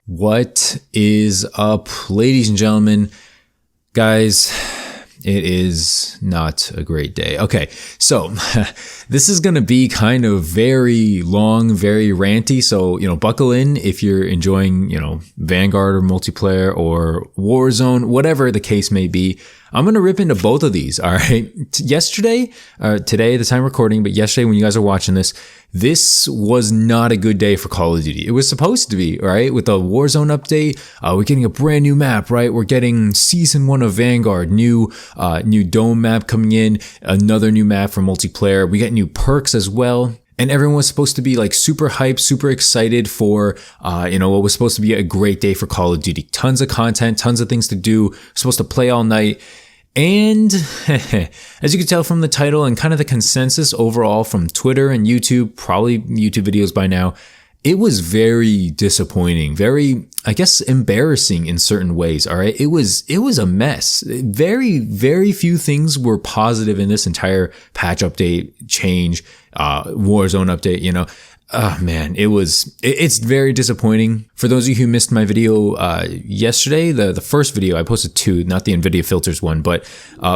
What is up, ladies and gentlemen? Guys, it is not a great day. Okay, so this is going to be kind of very long, very ranty. So, buckle in if you're enjoying, Vanguard or multiplayer or Warzone, whatever the case may be. I'm going to rip into both of these. All right. Today, the time recording, but yesterday when you guys are watching this was not a good day for Call of Duty. It was supposed to be, right? With the Warzone update, we're getting a brand new map, right? We're getting season 1 of Vanguard, new dome map coming in, another new map for multiplayer. We get new perks as well. And everyone was supposed to be like super hyped, super excited for, what was supposed to be a great day for Call of Duty. Tons of content, tons of things to do. We're supposed to play all night. And as you can tell from the title and kind of the consensus overall from Twitter and YouTube, probably YouTube videos by now, it was very disappointing, very, I guess, embarrassing in certain ways. All right. It was a mess. Very, very few things were positive in this entire patch update, change, Warzone update, Oh man, it's very disappointing. For those of you who missed my video yesterday, the first video, I posted 2, not the NVIDIA filters one, but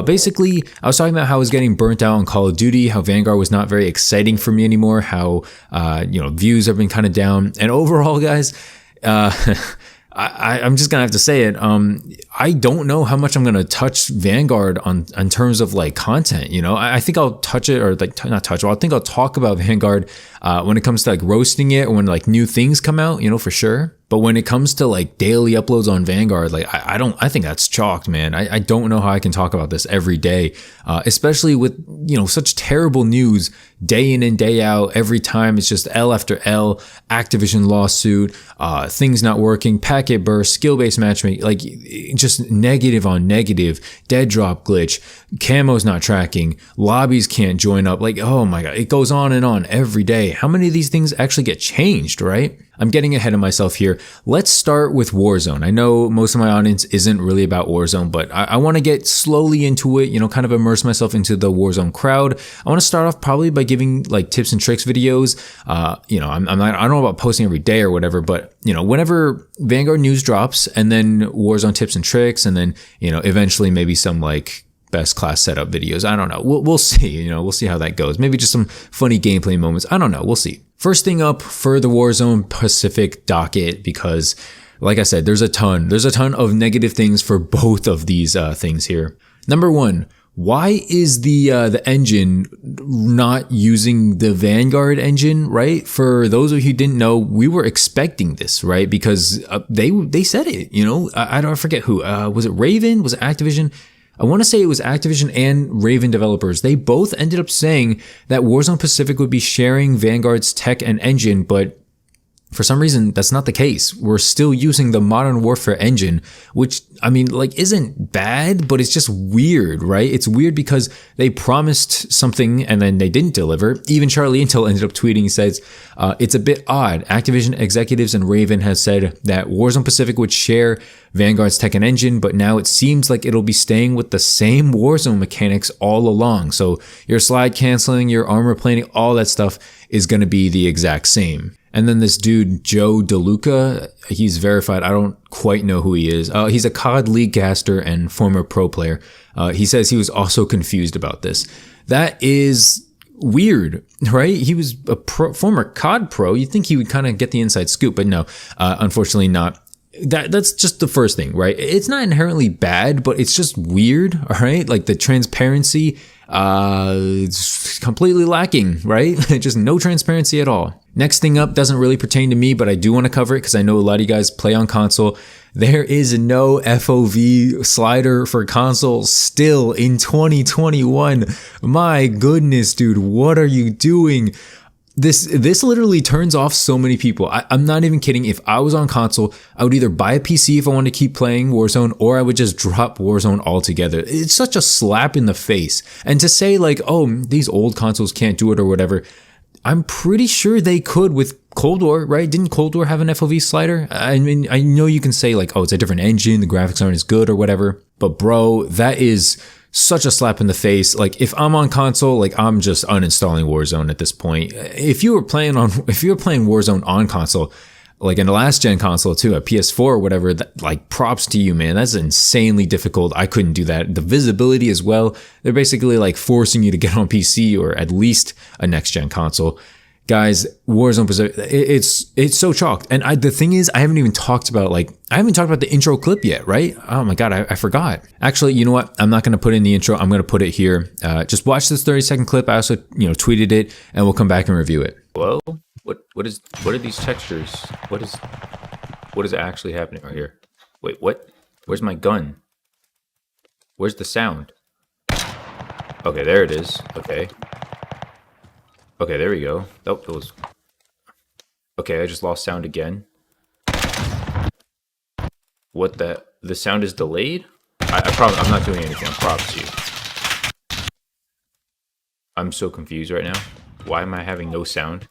basically I was talking about how I was getting burnt out on Call of Duty, how Vanguard was not very exciting for me anymore, how views have been kind of down, and overall, guys, I'm just gonna have to say it. I don't know how much I'm gonna touch Vanguard in terms of like content. I think I'll touch it, or like not touch it. I think I'll talk about Vanguard when it comes to like roasting it, or when like new things come out. For sure. But when it comes to like daily uploads on Vanguard, like I think that's chalked, man. I don't know how I can talk about this every day, especially with, such terrible news day in and day out. Every time it's just L after L, Activision lawsuit, things not working, packet burst, skill-based matchmaking, like just negative on negative, dead drop glitch, camo's not tracking, lobbies can't join up. Like, oh my God, it goes on and on every day. How many of these things actually get changed, right? I'm getting ahead of myself here. Let's start with Warzone. I know most of my audience isn't really about Warzone, but I want to get slowly into it, kind of immerse myself into the Warzone crowd. I want to start off probably by giving like tips and tricks videos. I don't know about posting every day or whatever, but whenever Vanguard news drops, and then Warzone tips and tricks, and then, eventually maybe some like best class setup videos. I don't know. We'll see, we'll see how that goes. Maybe just some funny gameplay moments. I don't know. We'll see. First thing up for the Warzone Pacific docket, because like I said, there's a ton of negative things for both of these things here. Number 1, why is the engine not using the Vanguard engine, right? For those of you who didn't know, we were expecting this, right? Because they said it, I forget who, was it Raven? Was it Activision? I want to say it was Activision and Raven developers. They both ended up saying that Warzone Pacific would be sharing Vanguard's tech and engine, but for some reason, that's not the case. We're still using the Modern Warfare engine, which, isn't bad, but it's just weird, right? It's weird because they promised something and then they didn't deliver. Even Charlie Intel ended up tweeting, says, it's a bit odd. Activision executives and Raven has said that Warzone Pacific would share Vanguard's tech and engine, but now it seems like it'll be staying with the same Warzone mechanics all along. So your slide canceling, your armor plating, all that stuff is going to be the exact same. And then this dude, Joe DeLuca, he's verified. I don't quite know who he is. He's a COD League caster and former pro player. He says he was also confused about this. That is weird, right? He was a former COD pro. You'd think he would kind of get the inside scoop, but no, unfortunately not. That's just the first thing, right? It's not inherently bad, but it's just weird, all right? Like the transparency, it's completely lacking, right? Just no transparency at all. Next thing up doesn't really pertain to me, but I do want to cover it because I know a lot of you guys play on console. There is no FOV slider for console still in 2021. My goodness, dude, what are you doing? This literally turns off so many people. I'm not even kidding. If I was on console, I would either buy a PC if I wanted to keep playing Warzone, or I would just drop Warzone altogether. It's such a slap in the face. And to say like, oh, these old consoles can't do it or whatever, I'm pretty sure they could with Cold War, right? Didn't Cold War have an FOV slider? I mean, I know you can say like, oh, it's a different engine, the graphics aren't as good or whatever, but bro, that is such a slap in the face. Like if I'm on console, like I'm just uninstalling Warzone at this point. If you were playing Warzone on console, like in the last gen console too, a PS4 or whatever, like props to you, man. That's insanely difficult. I couldn't do that. The visibility as well. They're basically like forcing you to get on PC or at least a next gen console. Guys, Warzone Pacific, it's so chalked. And the thing is, I haven't even talked about the intro clip yet, right? Oh my God, I forgot. Actually, you know what? I'm not going to put in the intro. I'm going to put it here. Just watch this 30-second clip. I also, tweeted it, and we'll come back and review it. Whoa, what are these textures? What is actually happening right here? Wait, what? Where's my gun? Where's the sound? Okay, there it is. Okay, there we go. Oh, it was... Okay, I just lost sound again. What the sound is delayed? I promise, I'm not doing anything, I promise you. I'm so confused right now. Why am I having no sound?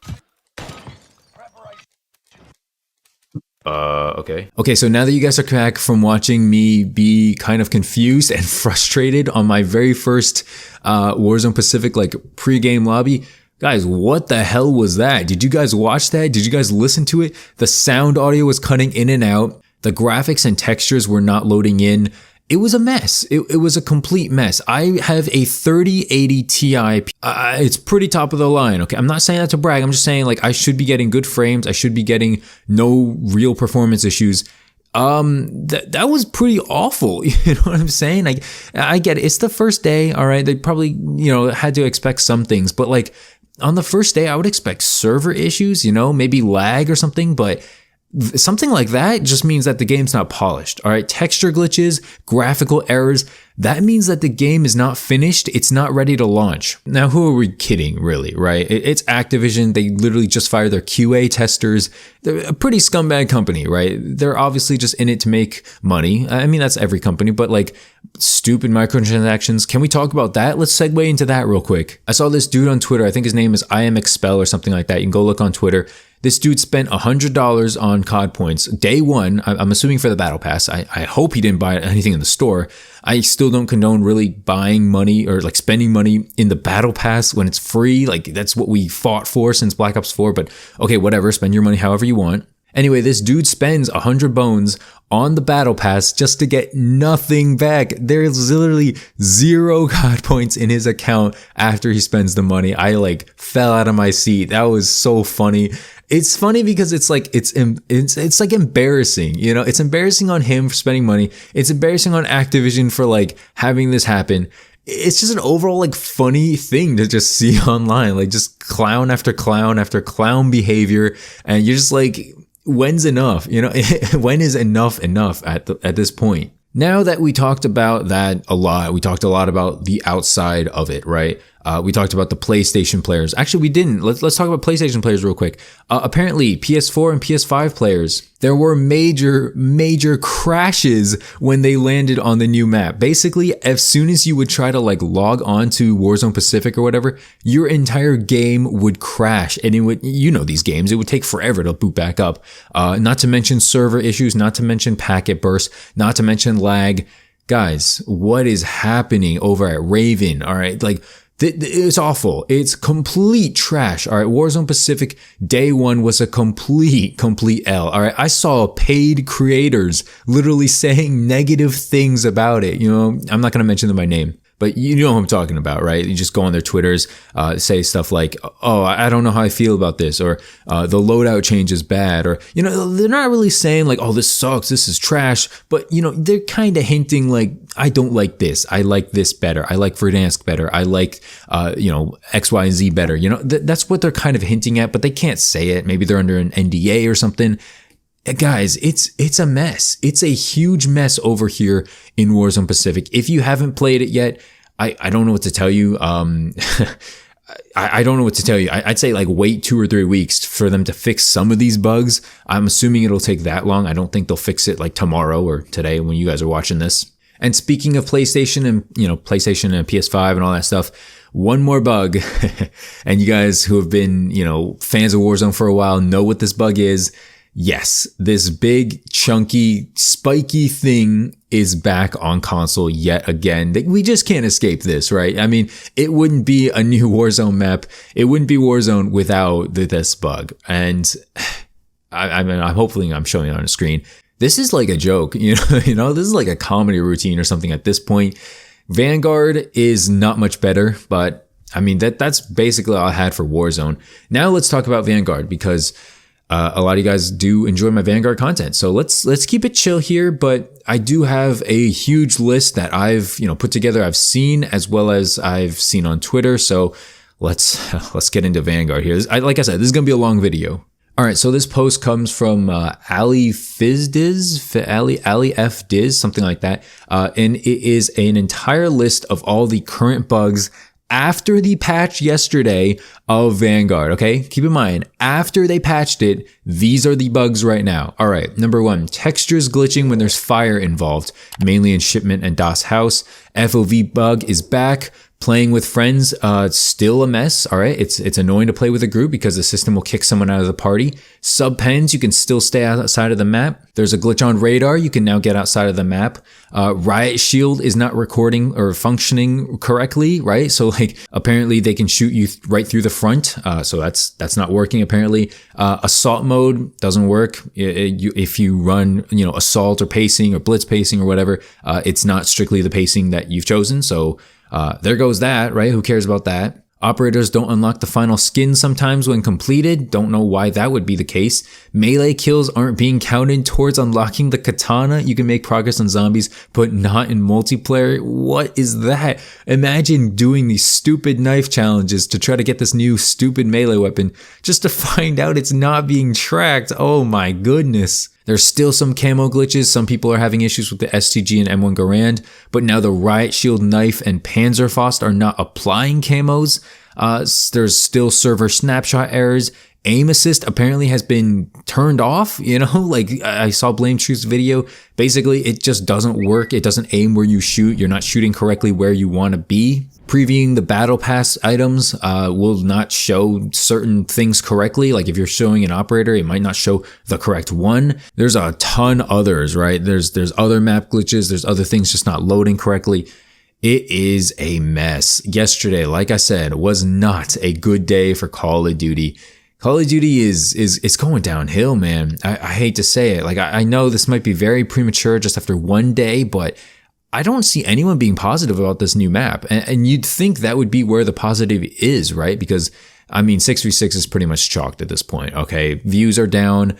Okay. Okay, so now that you guys are back from watching me be kind of confused and frustrated on my very first Warzone Pacific like pre-game lobby, guys, what the hell was that? Did you guys watch that? Did you guys listen to it? The sound audio was cutting in and out. The graphics and textures were not loading in. It was a mess. It was a complete mess. I have a 3080 Ti. It's pretty top of the line. Okay, I'm not saying that to brag. I'm just saying like I should be getting good frames. I should be getting no real performance issues. That was pretty awful. You know what I'm saying? Like I get it. It's the first day. All right. They probably, had to expect some things, but like, on the first day, I would expect server issues, maybe lag or something, but something like that just means that the game's not polished. All right. Texture glitches, graphical errors. That means that the game is not finished. It's not ready to launch. Now, who are we kidding, really, right? It's Activision. They literally just fired their QA testers. They're a pretty scumbag company, right? They're obviously just in it to make money. I mean, that's every company, but like stupid microtransactions. Can we talk about that? Let's segue into that real quick. I saw this dude on Twitter. I think his name is IamXpel or something like that. You can go look on Twitter. This dude spent $100 on COD points day one. I'm assuming for the battle pass. I hope he didn't buy anything in the store. I still don't condone really buying money or like spending money in the battle pass when it's free. Like that's what we fought for since Black Ops 4. But okay, whatever. Spend your money however you want. Anyway, this dude spends 100 bones on the battle pass just to get nothing back. There's literally 0 COD points in his account after he spends the money. I like fell out of my seat. That was so funny. It's funny because it's like embarrassing, it's embarrassing on him for spending money. It's embarrassing on Activision for like having this happen. It's just an overall like funny thing to just see online, like just clown after clown after clown behavior. And you're just like, when's enough? When is enough at this point? Now that we talked about that a lot, we talked a lot about the outside of it, right? We talked about the PlayStation players. Actually, we didn't. Let's talk about PlayStation players real quick. Apparently, PS4 and PS5 players, there were major crashes when they landed on the new map. Basically, as soon as you would try to like log on to Warzone Pacific or whatever, your entire game would crash. And it would, these games, it would take forever to boot back up. Not to mention server issues, not to mention packet bursts, not to mention lag. Guys, what is happening over at Raven? All right, like, it's awful. It's complete trash. All right. Warzone Pacific day one was a complete L. All right. I saw paid creators literally saying negative things about it. I'm not going to mention them by name, but you know who I'm talking about, right? You just go on their Twitters, say stuff like, oh, I don't know how I feel about this, or the loadout change is bad, or, they're not really saying like, oh, this sucks, this is trash, but, they're kind of hinting like, I don't like this. I like this better. I like Verdansk better. I like, X, Y, and Z better. That's what they're kind of hinting at, but they can't say it. Maybe they're under an NDA or something. Guys, it's a mess. It's a huge mess over here in Warzone Pacific. If you haven't played it yet, I don't know what to tell you. I don't know what to tell you. I'd say like wait 2 or 3 weeks for them to fix some of these bugs. I'm assuming it'll take that long. I don't think they'll fix it like tomorrow or today when you guys are watching this. And speaking of PlayStation and, PlayStation and PS5 and all that stuff, one more bug. And you guys who have been, fans of Warzone for a while know what this bug is. Yes, this big, chunky, spiky thing is back on console yet again. We just can't escape this, right? I mean, it wouldn't be a new Warzone map. It wouldn't be Warzone without this bug. And hopefully I'm showing it on the screen. This is like a joke, you know, this is like a comedy routine or something at this point. Vanguard is not much better, but I mean, that's basically all I had for Warzone. Now let's talk about Vanguard, because a lot of you guys do enjoy my Vanguard content. So let's keep it chill here, but I do have a huge list that I've, put together, I've seen, as well as I've seen on Twitter. So let's get into Vanguard here. Like I said, this is going to be a long video. All right, so this post comes from Ali F. Diz, something like that. And it is an entire list of all the current bugs after the patch yesterday of Vanguard, okay? Keep in mind, after they patched it, these are the bugs right now. All right, number 1, textures glitching when there's fire involved, mainly in Shipment and DOS House. FOV bug is back. Playing with friends, still a mess, all right? It's annoying to play with a group because the system will kick someone out of the party. Sub pens, you can still stay outside of the map. There's a glitch on radar, you can now get outside of the map. Riot Shield is not recording or functioning correctly, right? So like, apparently they can shoot you right through the front, so that's not working apparently. Assault mode doesn't work. If you run, assault or pacing or blitz pacing or whatever, it's not strictly the pacing that you've chosen, so there goes that, right? Who cares about that? Operators don't unlock the final skin sometimes when completed. Don't know why that would be the case. Melee kills aren't being counted towards unlocking the katana. You can make progress on zombies, but not in multiplayer. What is that? Imagine doing these stupid knife challenges to try to get this new stupid melee weapon just to find out it's not being tracked. Oh my goodness. There's still some camo glitches. Some people are having issues with the STG and M1 Garand, but now the Riot Shield knife and Panzerfaust are not applying camos. There's still server snapshot errors. Aim assist apparently has been turned off, like I saw Blame Truth's video. Basically, it just doesn't work. It doesn't aim where you shoot. You're not shooting correctly where you want to be. Previewing the battle pass items will not show certain things correctly. Like if you're showing an operator, it might not show the correct one. There's a ton others, right? There's other map glitches. There's other things just not loading correctly. It is a mess. Yesterday, like I said, was not a good day for Call of Duty. Call of Duty is going downhill, man. I hate to say it. Like I know this might be very premature just after one day, but I don't see anyone being positive about this new map. And you'd think that would be where the positive is, right? Because, 6v6 is pretty much chalked at this point, okay? Views are down.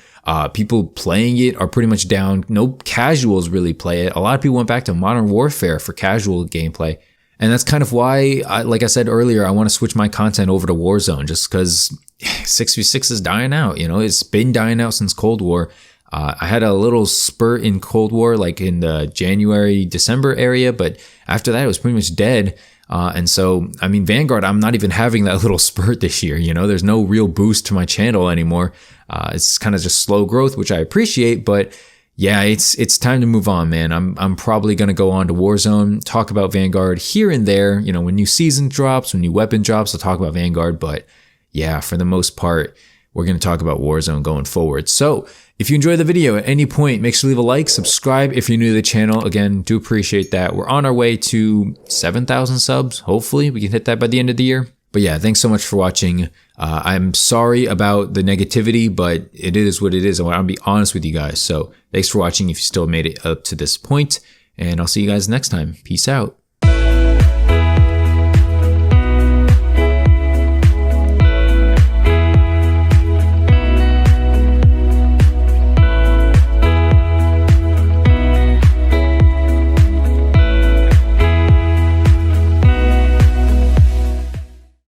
People playing it are pretty much down. No casuals really play it. A lot of people went back to Modern Warfare for casual gameplay. And that's kind of why, like I said earlier, I want to switch my content over to Warzone just because 6v6 is dying out. It's been dying out since Cold War. I had a little spurt in Cold War, like in the January, December area, but after that, it was pretty much dead. And so, Vanguard, I'm not even having that little spurt this year. There's no real boost to my channel anymore. It's kind of just slow growth, which I appreciate, but yeah, it's time to move on, man. I'm probably going to go on to Warzone, talk about Vanguard here and there. When new season drops, when new weapon drops, I'll talk about Vanguard, but yeah, for the most part, we're going to talk about Warzone going forward. So if you enjoyed the video at any point, make sure to leave a like, subscribe if you're new to the channel. Again, do appreciate that. We're on our way to 7,000 subs. Hopefully we can hit that by the end of the year. But yeah, thanks so much for watching. I'm sorry about the negativity, but it is what it is. I want to be honest with you guys. So thanks for watching if you still made it up to this point, and I'll see you guys next time. Peace out.